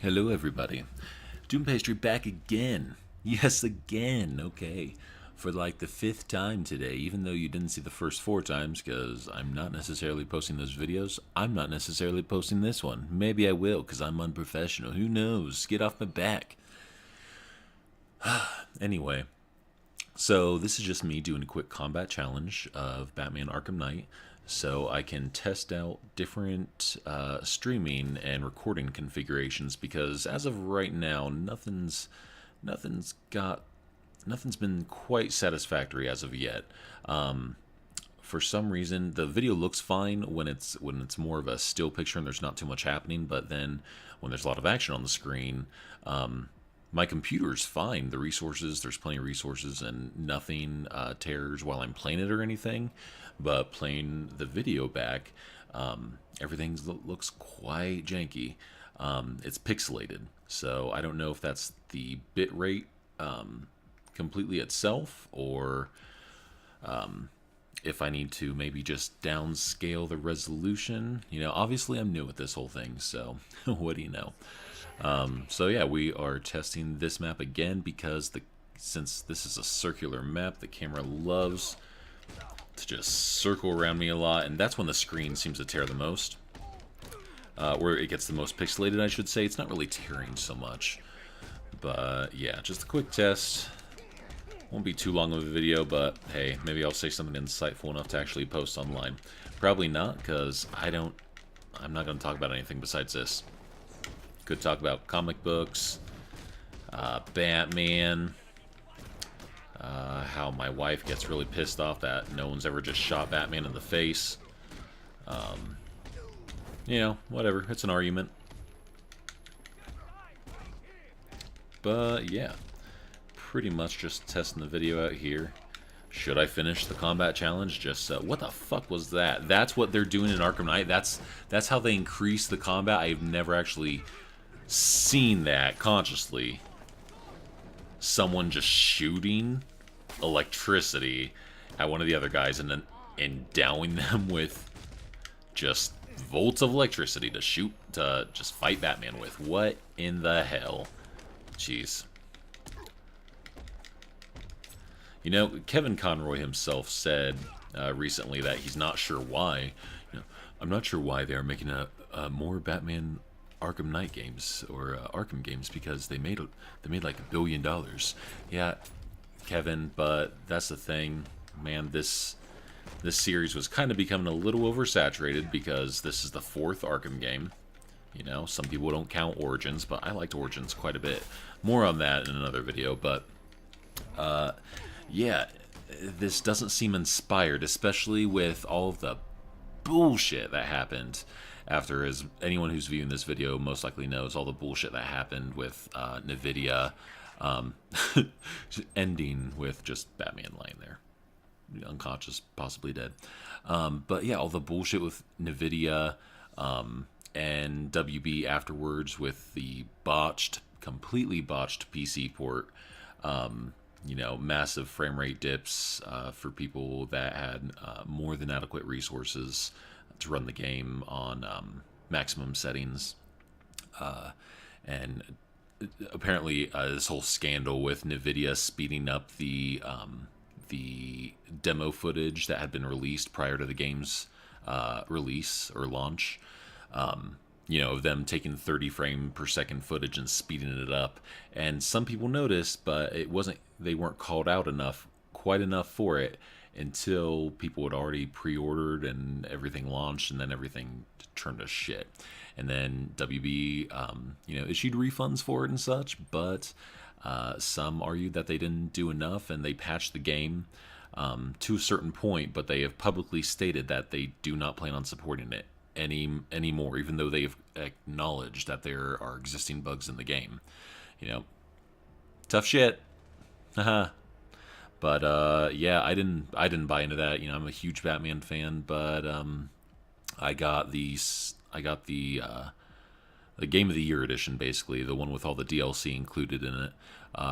Hello, everybody. Doompastry back again. Yes, again. Okay. For like the fifth time today, even though you didn't see the first four times, because I'm not necessarily posting those videos, I'm not necessarily posting this one. Maybe I will, because I'm unprofessional. Who knows? Get off my back. Anyway, so this is just me doing a quick combat challenge of Batman Arkham Knight, so I can test out different streaming and recording configurations. Because as of right now, nothing's got nothing's been quite satisfactory as of yet. For some reason, the video looks fine when it's more of a still picture and there's not too much happening. But then when there's a lot of action on the screen, my computer's fine. There's plenty of resources and nothing tears while I'm playing it or anything. But playing the video back, everything looks quite janky. It's pixelated, so I don't know if that's the bit rate completely itself, or if I need to maybe just downscale the resolution. Obviously I'm new at this whole thing, so what do you know? So yeah, we are testing this map again because since this is a circular map, the camera loves to just circle around me a lot, and that's when the screen seems to tear the most. Where it gets the most pixelated, I should say. It's not really tearing so much. But yeah, just a quick test. Won't be too long of a video, but hey, maybe I'll say something insightful enough to actually post online. Probably not, because I'm not going to talk about anything besides this. Could talk about comic books, Batman, how my wife gets really pissed off that no one's ever just shot Batman in the face. Whatever. It's an argument. But yeah, pretty much just testing the video out here. Should I finish the combat challenge? Just what the fuck was that? That's what they're doing in Arkham Knight. That's how they increase the combat. I've never actually seen that consciously. Someone just shooting electricity at one of the other guys and then endowing them with just volts of electricity to just fight Batman with. What in the hell? Jeez. Kevin Conroy himself said recently that he's not sure why. I'm not sure why they are making a more Batman Arkham Knight games or Arkham games, because they made like $1 billion. Yeah, Kevin, but that's the thing, man. This series was kind of becoming a little oversaturated because this is the fourth Arkham game. Some people don't count Origins, but I liked Origins quite a bit. More on that in another video, but yeah, this doesn't seem inspired, especially with all of the bullshit that happened after. As anyone who's viewing this video most likely knows, all the bullshit that happened with NVIDIA ending with just Batman lying there, unconscious, possibly dead. But yeah, all the bullshit with NVIDIA and WB afterwards with the completely botched PC port. Massive frame rate dips for people that had more than adequate resources to run the game on maximum settings. And apparently this whole scandal with NVIDIA speeding up the demo footage that had been released prior to the game's release or launch. Of them taking 30 frame per second footage and speeding it up. And some people noticed, but they weren't called out quite enough for it until people had already pre-ordered and everything launched, and then everything turned to shit. And then WB, issued refunds for it and such, but some argued that they didn't do enough, and they patched the game to a certain point, but they have publicly stated that they do not plan on supporting it anymore, even though they've acknowledged that there are existing bugs in the game. Tough shit. Haha. But yeah, I didn't buy into that. I'm a huge Batman fan, but I got the Game of the Year edition, basically the one with all the DLC included in it,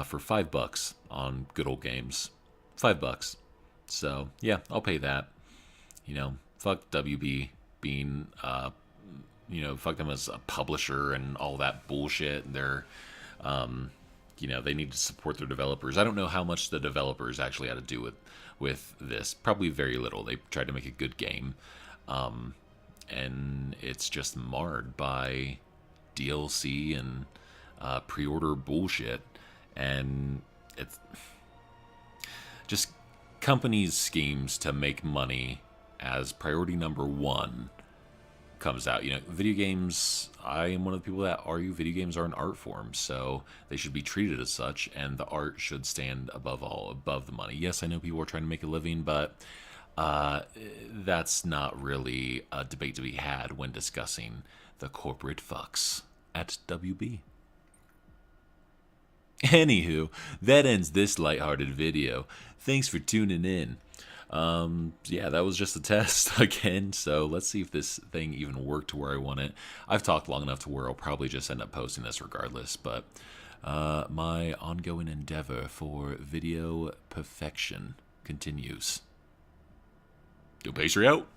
for $5 on Good Old Games. $5. So yeah, I'll pay that. Fuck WB being fuck them as a publisher and all that bullshit. They're, they need to support their developers. I don't know how much the developers actually had to do with this. Probably very little. They tried to make a good game, and it's just marred by DLC and pre-order bullshit, and it's just companies' schemes to make money as priority number one comes out. Video games, I am one of the people that argue video games are an art form, so they should be treated as such, and the art should stand above all, above the money. Yes, I know people are trying to make a living, but that's not really a debate to be had when discussing the corporate fucks at WB. Anywho, that ends this lighthearted video. Thanks for tuning in. Yeah, that was just a test again, so let's see if this thing even worked to where I want it. I've talked long enough to where I'll probably just end up posting this regardless, but my ongoing endeavor for video perfection continues. Doompastry out.